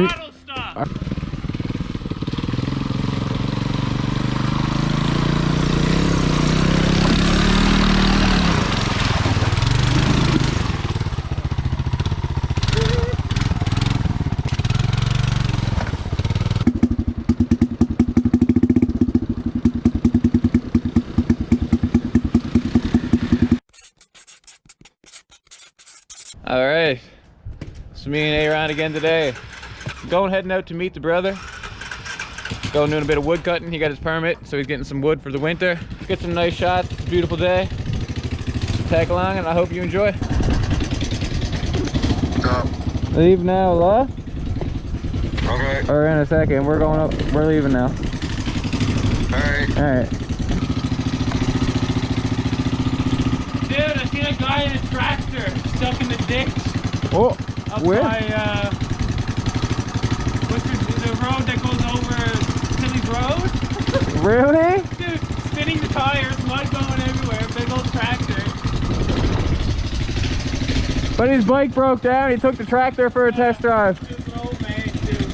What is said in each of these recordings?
Throttle stop. All right, it's me and Aaron again today. Heading out to meet the brother. Going doing a bit of wood cutting. He got his permit, so he's getting some wood for the winter. Get some nice shots. It's a beautiful day. Tag along, and I hope you enjoy. Leave now, La? Okay. Or in a second. We're going up. We're leaving now. Alright. Alright. Dude, I seen a guy in a tractor stuck in the ditch. Oh, Up where? by, what's the road that goes over Tilly's Road? Really? Dude, spinning the tires, mud going everywhere, big old tractor. But his bike broke down. He took the tractor for a test drive. Just an old man, dude.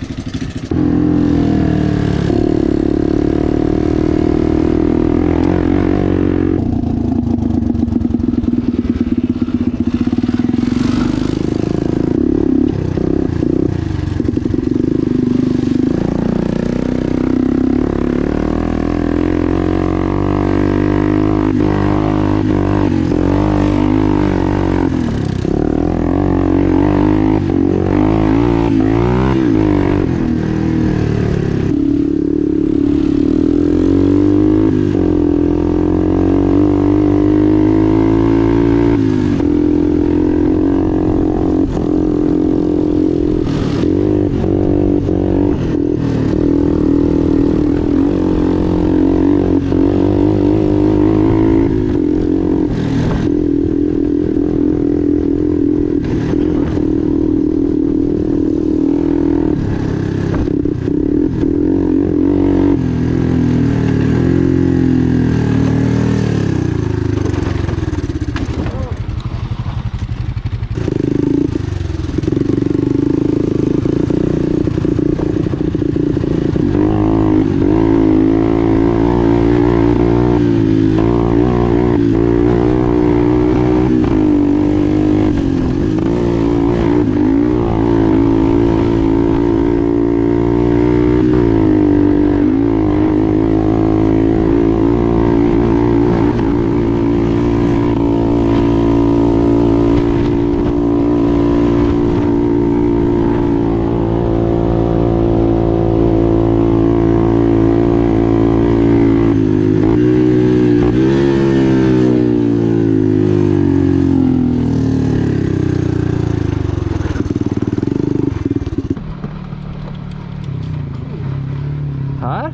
Huh?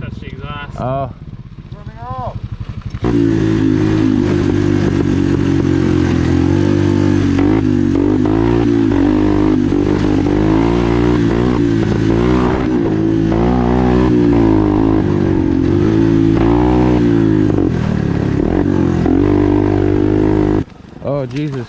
Touch the exhaust. Oh. Running off. Oh, Jesus.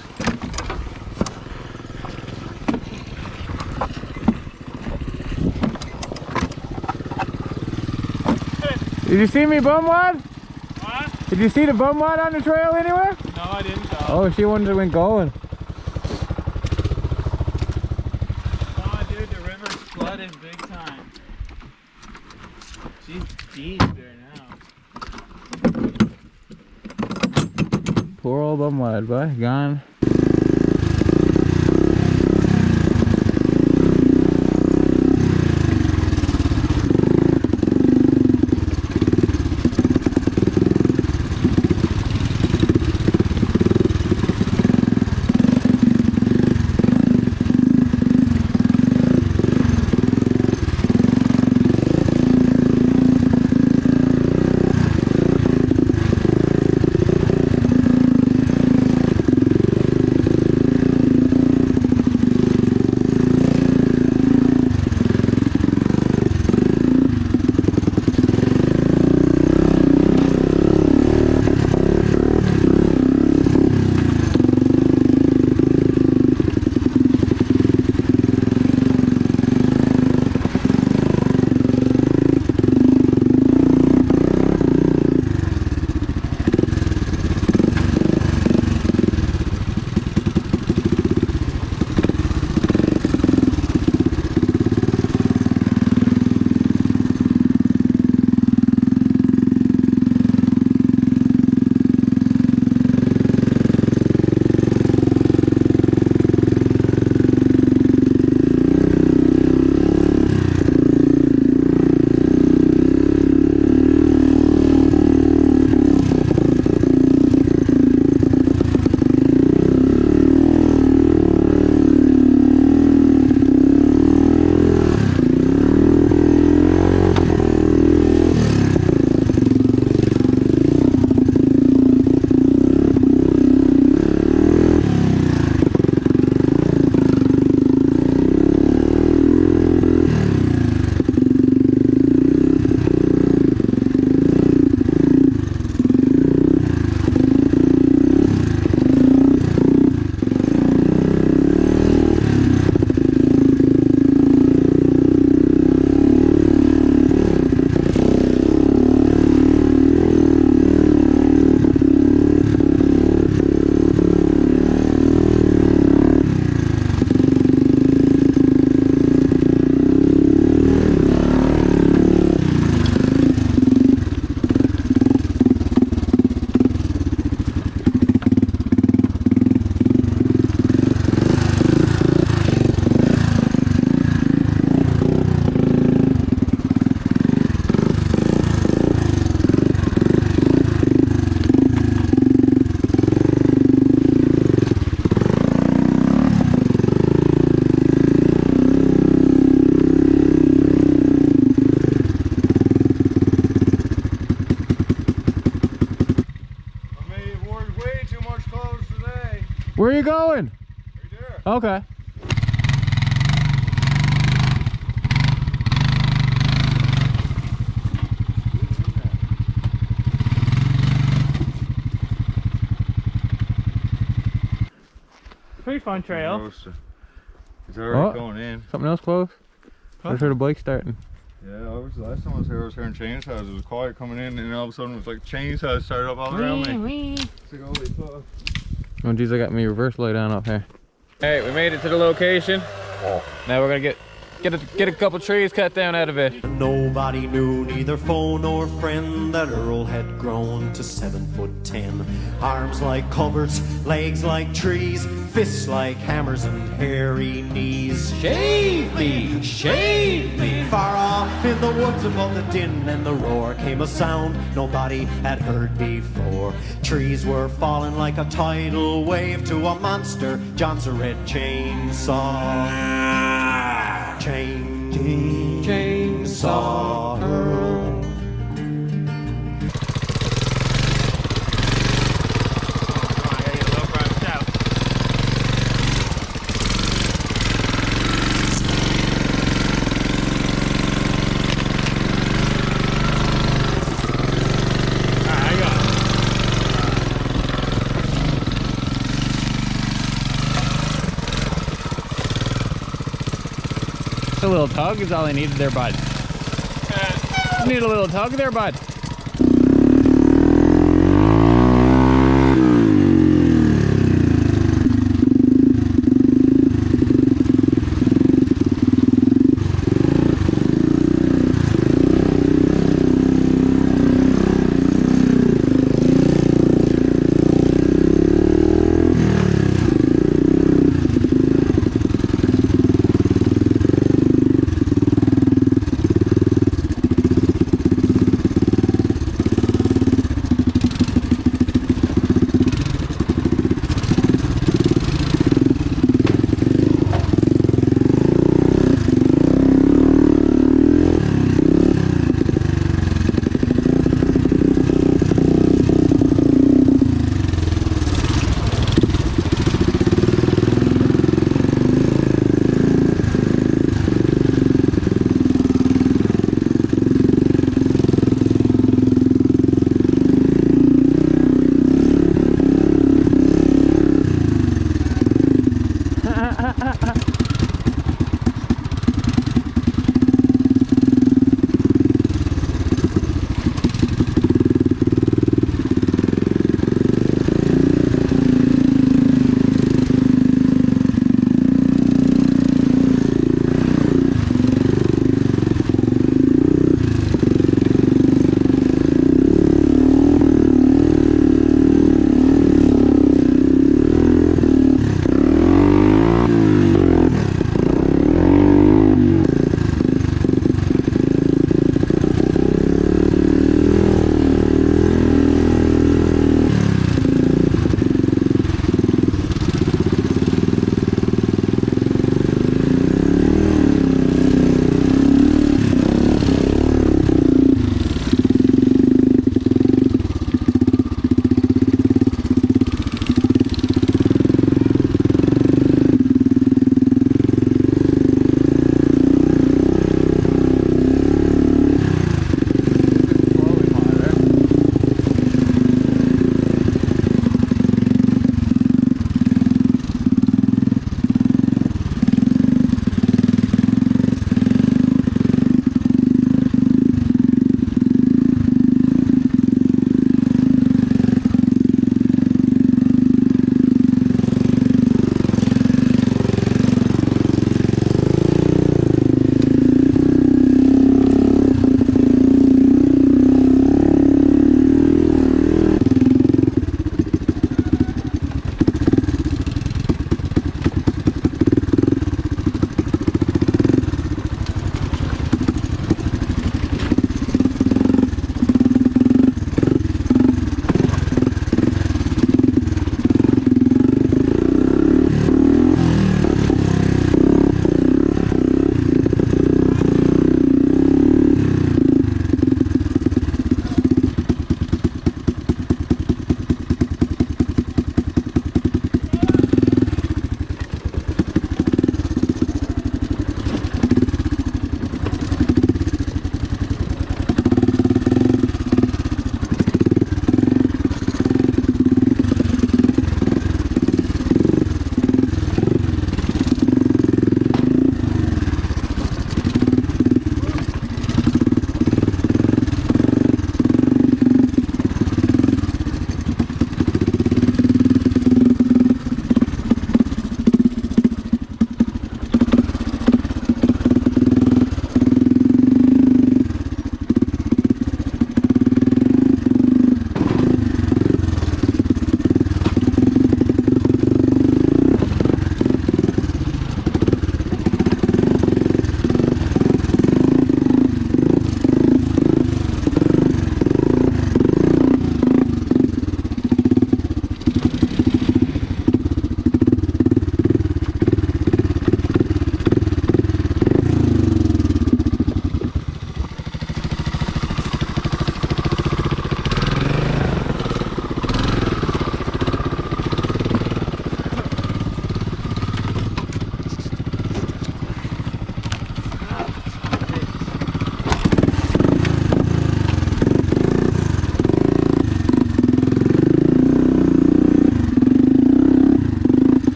Did you see me bumwad? What? Did you see the bumwad on the trail anywhere? No, I didn't go. Oh, she wouldn't have been going. Oh, dude, the river's flooded big time. She's deep there now. Poor old bumwad, boy. Gone. Where are you going? Right there. Okay. Pretty fun trail. It's already Oh. going in. Something else close? I Huh? just heard a bike starting. Yeah, last time I was hearing chainsaws. It was quiet coming in, and all of a sudden it was like chainsaws started up all around me. It's like, holy fuck. Oh geez, I got my reverse light on up here. Alright, we made it to the location. Now we're gonna get a couple trees cut down out of it. Nobody knew, neither foe nor friend, that Earl had grown to 7'10". Arms like cupboards, legs like trees, fists like hammers and hairy knees. Shave me, shave me. Far off in the woods above the din and the roar came a sound nobody had heard before. Trees were falling like a tidal wave to a monster John's red chainsaw. Chainsaw Earl. A little tug is all I needed there, bud. Need a little tug there, bud.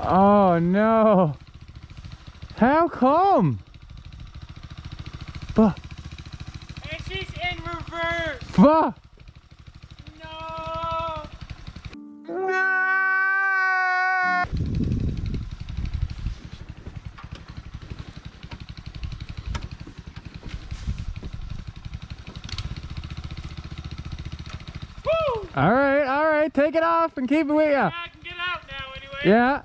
Oh no. How come? Bah. And she's in reverse. Bah. No. Woo! All right, take it off and keep it with ya. I can get out now anyway. Yeah.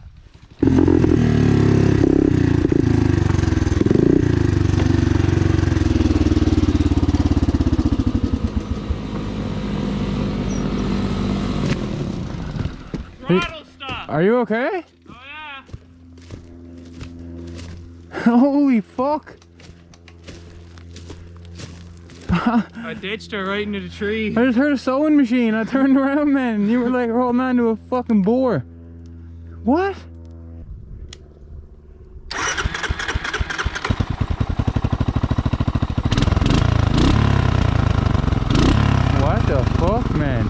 Throttle stop. Are you okay? Oh yeah. Holy fuck. I ditched her right into the tree. I just heard a sewing machine. I turned around, man, and you were like holding on to a fucking boar. What? What the fuck, man?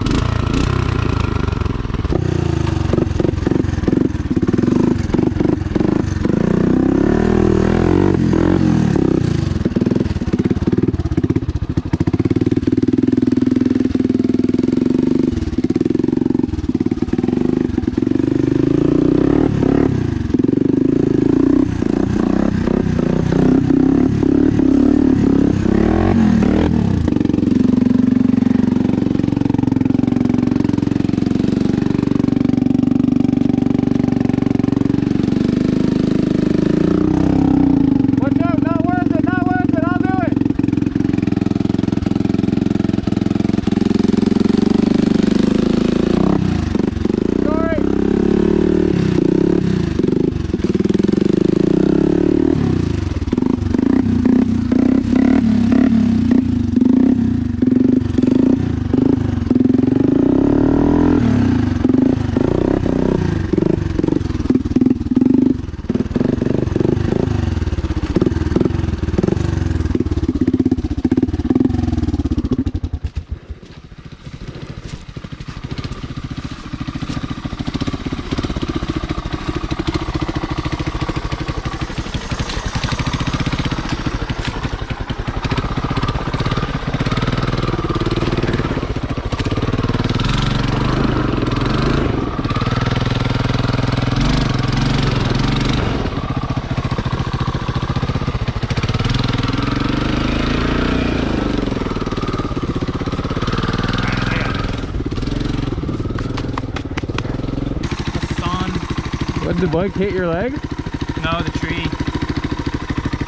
What, did the bike hit your leg? No, the tree.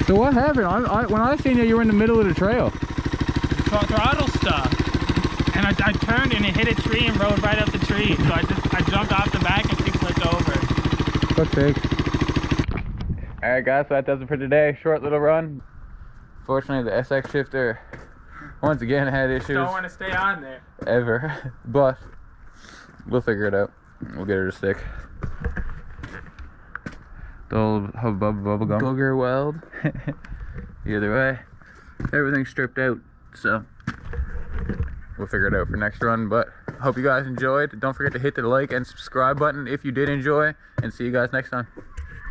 So what happened? When I seen you, you were in the middle of the trail. Throttle stopped. And I turned and it hit a tree and rode right up the tree. So I jumped off the back and she flipped over. Fuck's sake. Alright guys, so that does it for today. Short little run. Fortunately, the SX shifter once again had issues. Don't want to stay on there. Ever. But we'll figure it out. We'll get her to stick. The old bubble gum. Booger weld. Either way, everything's stripped out, so we'll figure it out for next run. But hope you guys enjoyed. Don't forget to hit the like and subscribe button if you did enjoy, and see you guys next time.